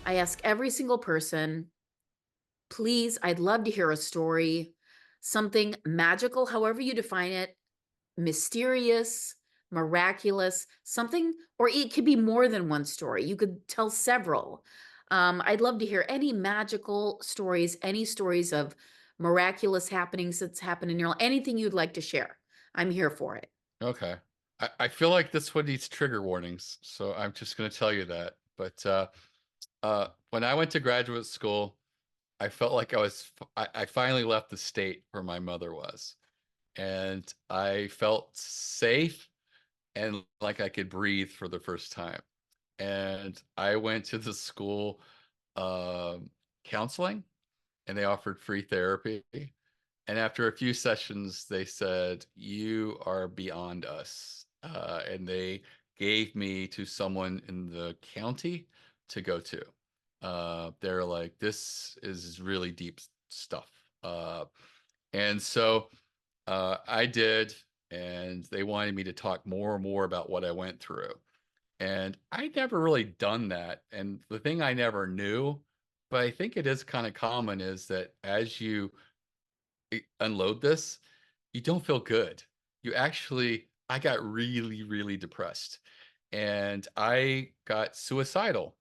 I ask every single person, please, I'd love to hear a story, something magical, however you define it, mysterious, miraculous, something, or it could be more than one story. You could tell several. I'd love to hear any magical stories, any stories of miraculous happenings that's happened in your life, anything you'd like to share. I'm here for it. Okay. I feel like this one needs trigger warnings, so I'm just going to tell you that. But when I went to graduate school, I felt like I finally left the state where my mother was, and I felt safe and like I could breathe for the first time. And I went to the school counseling, and they offered free therapy. And after a few sessions, they said, "You are beyond us." And they gave me to someone in the county to go to. They're like, "This is really deep stuff." And so I did, and they wanted me to talk more and more about what I went through. And I never really done that. And the thing I never knew, but I think it is kind of common, is that as you unload this, you don't feel good. I got really, really depressed, and I got suicidal.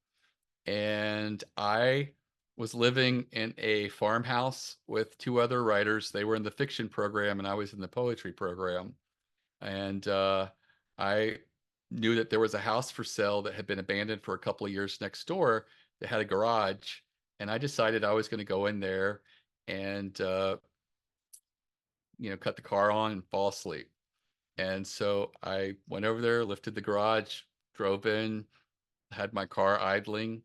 And I was living in a farmhouse with two other writers. They were in the fiction program, and I was in the poetry program. And I knew that there was a house for sale that had been abandoned for a couple of years next door that had a garage. And I decided I was going to go in there and cut the car on and fall asleep. And so I went over there, lifted the garage, drove in, had my car idling,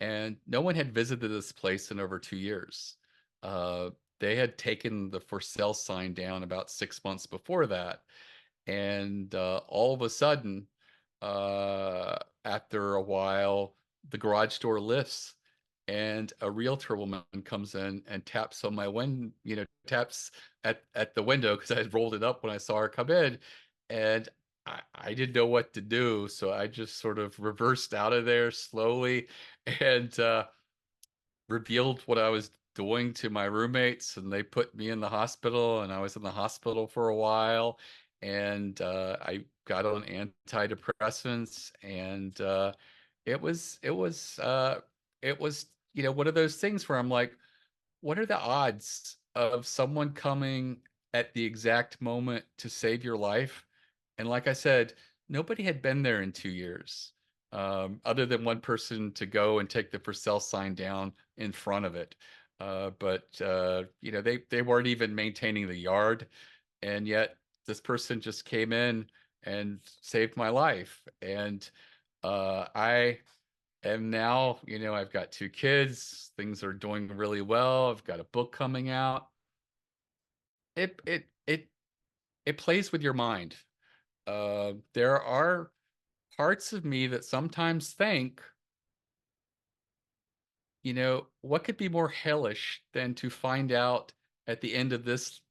and no one had visited this place in over 2 years. Uh, they had taken the for sale sign down about 6 months before that. And all of a sudden, after a while, the garage door lifts, and a realtor woman comes in and taps on my taps at the window because I had rolled it up when I saw her come in, and I didn't know what to do, so I just sort of reversed out of there slowly and revealed what I was doing to my roommates, and they put me in the hospital, and I was in the hospital for a while, and I got on antidepressants, and it was one of those things where I'm like, what are the odds of someone coming at the exact moment to save your life? And like I said, nobody had been there in 2 years, other than one person to go and take the for sale sign down in front of it. But they weren't even maintaining the yard, and yet this person just came in and saved my life. And I am now, I've got two kids. Things are doing really well. I've got a book coming out. It plays with your mind. There are parts of me that sometimes think, what could be more hellish than to find out at the end of this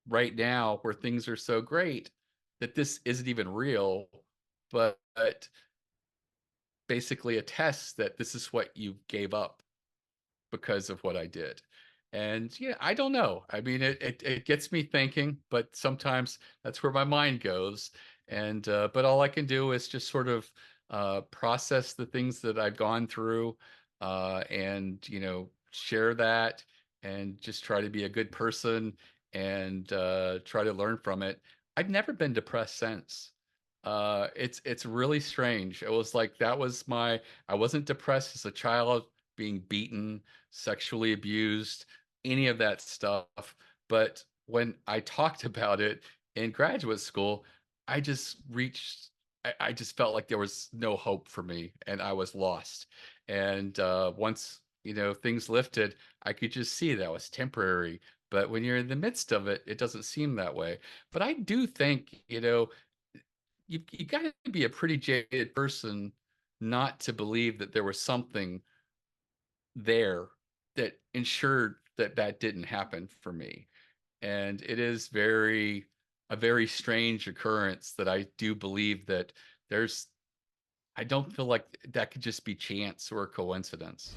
right now, where things are so great, that this isn't even real, but basically attests that this is what you gave up because of what I did. And yeah, I don't know. I mean, it gets me thinking, but sometimes that's where my mind goes. And but all I can do is just sort of process the things that I've gone through, and share that, and just try to be a good person, and try to learn from it. I've never been depressed since. It's really strange. It was like that was my I wasn't depressed as a child, being beaten, sexually abused, any of that stuff. But when I talked about it in graduate school, I just reached, I just felt like there was no hope for me, and I was lost. And once, things lifted, I could just see that was temporary. But when you're in the midst of it, it doesn't seem that way. But I do think, you got to be a pretty jaded person not to believe that there was something there that ensured that that didn't happen for me. And it is a very strange occurrence that I do believe that there's I don't feel like that could just be chance or a coincidence.